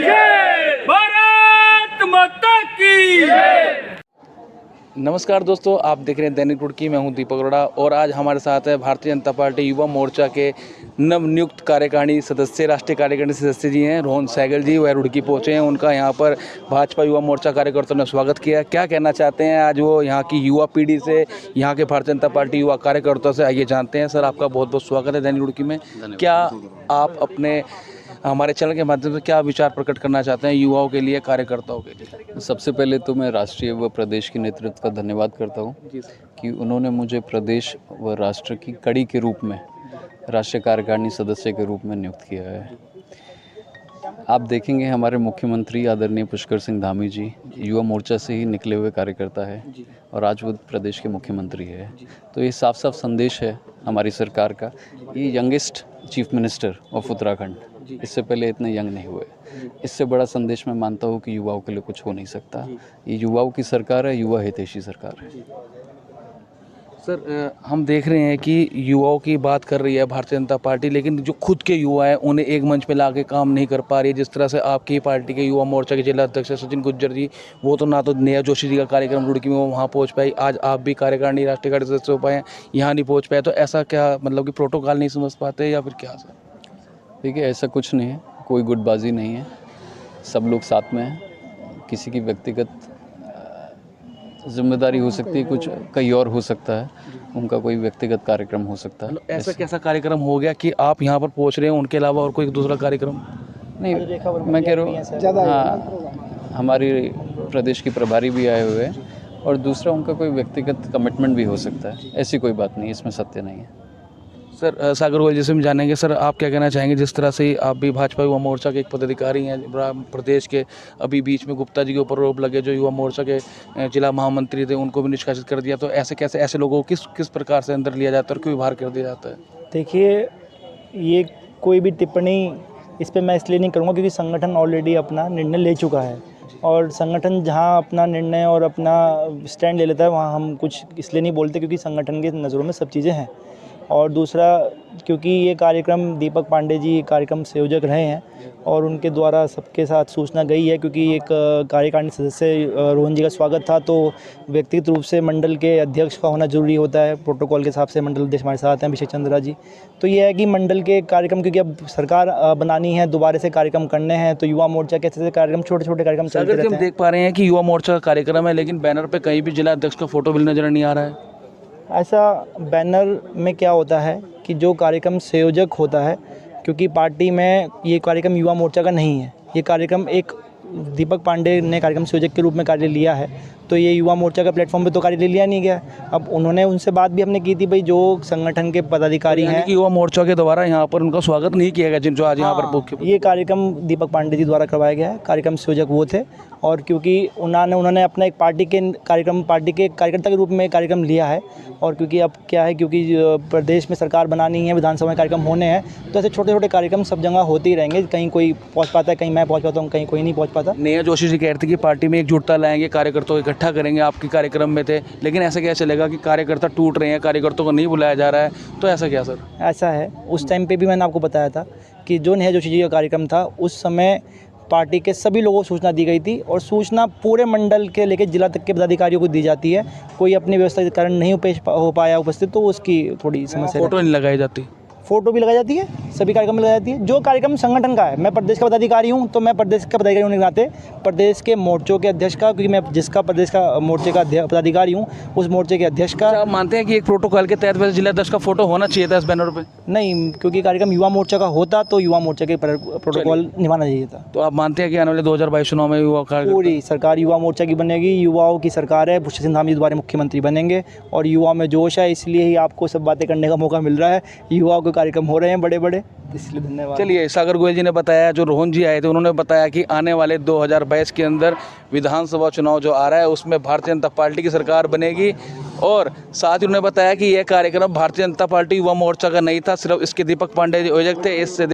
भारत माता की। नमस्कार दोस्तों, आप देख रहे हैं दैनिक रुड़की। मैं हूं दीपक अरोड़ा और आज हमारे साथ है भारतीय जनता पार्टी युवा मोर्चा के नवनियुक्त कार्यकारिणी सदस्य, राष्ट्रीय कार्यकारिणी सदस्य जी हैं रोहन सहगल जी। वह रुड़की पहुंचे हैं। उनका यहां पर भाजपा युवा मोर्चा कार्यकर्ताओं ने स्वागत किया। क्या कहना चाहते हैं आज वो यहाँ की युवा पीढ़ी से, यहाँ के भारतीय जनता पार्टी युवा कार्यकर्ताओं से, आइए जानते हैं। सर, आपका बहुत बहुत स्वागत है दैनिक रुड़की में। क्या आप अपने हमारे चैनल के माध्यम से क्या विचार प्रकट करना चाहते हैं युवाओं के लिए, कार्यकर्ताओं के लिए? सबसे पहले तो मैं राष्ट्रीय व प्रदेश के नेतृत्व का धन्यवाद करता हूं कि उन्होंने मुझे प्रदेश व राष्ट्र की कड़ी के रूप में, राष्ट्रीय कार्यकारिणी सदस्य के रूप में नियुक्त किया है। आप देखेंगे हमारे मुख्यमंत्री आदरणीय पुष्कर सिंह धामी जी युवा मोर्चा से ही निकले हुए कार्यकर्ता है और आज वो प्रदेश के मुख्यमंत्री है। तो ये साफ साफ संदेश है हमारी सरकार का। ये youngest chief minister of Uttarakhand, इससे पहले इतने यंग नहीं हुए। इससे बड़ा संदेश मैं मानता हूँ कि युवाओं के लिए कुछ हो नहीं सकता। ये युवाओं की सरकार है, युवा हितैषी सरकार है। सर, हम देख रहे हैं कि युवाओं की बात कर रही है भारतीय जनता पार्टी, लेकिन जो खुद के युवा हैं उन्हें एक मंच पे लाके काम नहीं कर पा रही है। जिस तरह से आपकी पार्टी के युवा मोर्चा के जिला अध्यक्ष सचिन गुज्जर जी, वो तो ना तो नेहा जोशी जी का कार्यक्रम रुड़की में वो वहाँ पहुँच पाई, आज आप भी कार्यकारिणी राष्ट्रीय कार्यकारिणी सदस्य हो पाए, यहाँ नहीं पहुँच पाए। तो ऐसा क्या मतलब कि प्रोटोकॉल नहीं समझ पाते या फिर क्या सर? देखिए, ऐसा कुछ नहीं है, कोई गुटबाजी नहीं है, सब लोग साथ में हैं। किसी की व्यक्तिगत जिम्मेदारी हो सकती है, कुछ कहीं और हो सकता है, उनका कोई व्यक्तिगत कार्यक्रम हो सकता है। ऐसा कैसा कार्यक्रम हो गया कि आप यहाँ पर पहुँच रहे हैं, उनके अलावा और कोई दूसरा कार्यक्रम नहीं, मैं कह रहा हूँ हाँ, हमारी प्रदेश की प्रभारी भी आए हुए हैं और दूसरा उनका कोई व्यक्तिगत कमिटमेंट भी हो सकता है। ऐसी कोई बात नहीं, इसमें सत्य नहीं है। सर, सागर गोयल जी से हम जानेंगे। सर, आप क्या कहना चाहेंगे? जिस तरह से आप भी भाजपा युवा मोर्चा के एक पदाधिकारी हैं प्रदेश के, अभी बीच में गुप्ता जी के ऊपर आरोप लगे जो युवा मोर्चा के जिला महामंत्री थे, उनको भी निष्कासित कर दिया। तो ऐसे कैसे ऐसे लोगों को किस प्रकार से अंदर लिया जाता है और क्यों बाहर कर दिया जाता है? देखिए, ये कोई भी टिप्पणी इस पर मैं इसलिए नहीं करूँगा क्योंकि संगठन ऑलरेडी अपना निर्णय ले चुका है और संगठन जहाँ अपना निर्णय और अपना स्टैंड ले लेता है वहाँ हम कुछ इसलिए नहीं बोलते क्योंकि संगठन की नज़रों में सब चीज़ें हैं। और दूसरा, क्योंकि ये कार्यक्रम दीपक पांडे जी कार्यक्रम संयोजक रहे हैं और उनके द्वारा सबके साथ सूचना गई है, क्योंकि एक कार्यकारिणी सदस्य रोहन जी का स्वागत था तो व्यक्तिगत रूप से मंडल के अध्यक्ष का होना जरूरी होता है। प्रोटोकॉल के हिसाब से मंडल अध्यक्ष हमारे साथ हैं अभिषेक चंद्रा जी। तो ये है कि मंडल के कार्यक्रम, क्योंकि अब सरकार बनानी है, दोबारा से कार्यक्रम करने हैं, तो युवा मोर्चा के ऐसे कार्यक्रम, छोटे छोटे कार्यक्रम चलते रहते हैं। हम देख पा रहे हैं कि युवा मोर्चा का कार्यक्रम है, लेकिन बैनर पर कहीं भी जिला अध्यक्ष का फोटो भी नजर नहीं आ रहा है। ऐसा बैनर में क्या होता है कि जो कार्यक्रम संयोजक होता है, क्योंकि पार्टी में ये कार्यक्रम युवा मोर्चा का नहीं है, ये कार्यक्रम एक दीपक पांडे ने कार्यक्रम संयोजक के रूप में कार्य लिया है, तो ये युवा मोर्चा का प्लेटफॉर्म पे तो कार्य ले लिया नहीं गया। अब उन्होंने उनसे बात भी हमने की थी, भाई जो संगठन के पदाधिकारी हैं कि युवा मोर्चा के द्वारा यहाँ पर उनका स्वागत नहीं किया गया, जिन जो आज यहाँ पर मुख्य ये कार्यक्रम दीपक पांडे जी द्वारा करवाया गया है। कार्यक्रम संयोजक वो थे और क्योंकि उन्होंने अपना एक पार्टी के कार्यकर्ता के रूप में कार्यक्रम लिया है और क्योंकि अब क्या है, क्योंकि प्रदेश में सरकार बनानी है, विधानसभा में कार्यक्रम होने हैं, तो ऐसे छोटे छोटे कार्यक्रम सब जगह होते ही रहेंगे। कहीं कोई पहुँच पाता है, कहीं मैं पहुँच पाता हूँ, कहीं कोई नहीं पहुँच पाता। नेहा जोशी जी कह रहे थे कि पार्टी में एकजुटता लाएंगे, कार्यकर्ताओं को इकट्ठा करेंगे, आपके कार्यक्रम में थे, लेकिन ऐसा क्या चलेगा कि कार्यकर्ता टूट रहे हैं, कार्यकर्ताओं को नहीं बुलाया जा रहा है? तो ऐसा क्या सर? ऐसा है, उस टाइम पे भी मैंने आपको बताया था कि जो नेहा जोशी जी का कार्यक्रम था, उस समय पार्टी के सभी लोगों को सूचना दी गई थी और सूचना पूरे मंडल के लेकर जिला तक के पदाधिकारियों को दी जाती है। कोई अपनी व्यवस्था के कारण नहीं हो पाया उपस्थित, तो उसकी थोड़ी समस्या। फोटो नहीं लगाई जाती? फोटो भी लगाई जाती है, सभी कार्यक्रम में लगाई जाती है। जो कार्यक्रम संगठन का है, मैं प्रदेश का पदाधिकारी हूँ, तो मैं प्रदेश का पदाधिकारी होने के नाते प्रदेश के मोर्चों के अध्यक्ष का, क्योंकि मैं जिसका प्रदेश का मोर्चे का पदाधिकारी हूँ, उस मोर्चे के अध्यक्ष का। आप मानते हैं कि एक प्रोटोकॉल के तहत वैसे जिला अध्यक्ष का फोटो होना चाहिए था इस बैनर पे? नहीं, क्योंकि कार्यक्रम युवा मोर्चा का होता तो युवा मोर्चा के प्रोटोकॉल निभाना चाहिए था। तो आप मानते हैं कि आने वाले 2022 चुनाव में युवा पूरी सरकार युवा मोर्चा की बनेगी, युवाओं की सरकार है, पुष्कर सिंह धामी दोबारा मुख्यमंत्री बनेंगे और युवा में जोश है, इसलिए ही आपको सब बातें करने का मौका मिल रहा है। युवाओं के कार्यक्रम हो रहे हैं बड़े बड़े, इसलिए धन्यवाद। चलिए, सागर गोयल जी ने बताया, जो रोहन जी आए थे उन्होंने बताया कि आने वाले 2022 के अंदर विधानसभा चुनाव जो आ रहा है उसमें भारतीय जनता पार्टी की सरकार बनेगी और साथ ही उन्होंने बताया कि यह कार्यक्रम भारतीय जनता पार्टी युवा मोर्चा का नहीं था, सिर्फ इसके दीपक पांडे जी आयोजक थे। इससे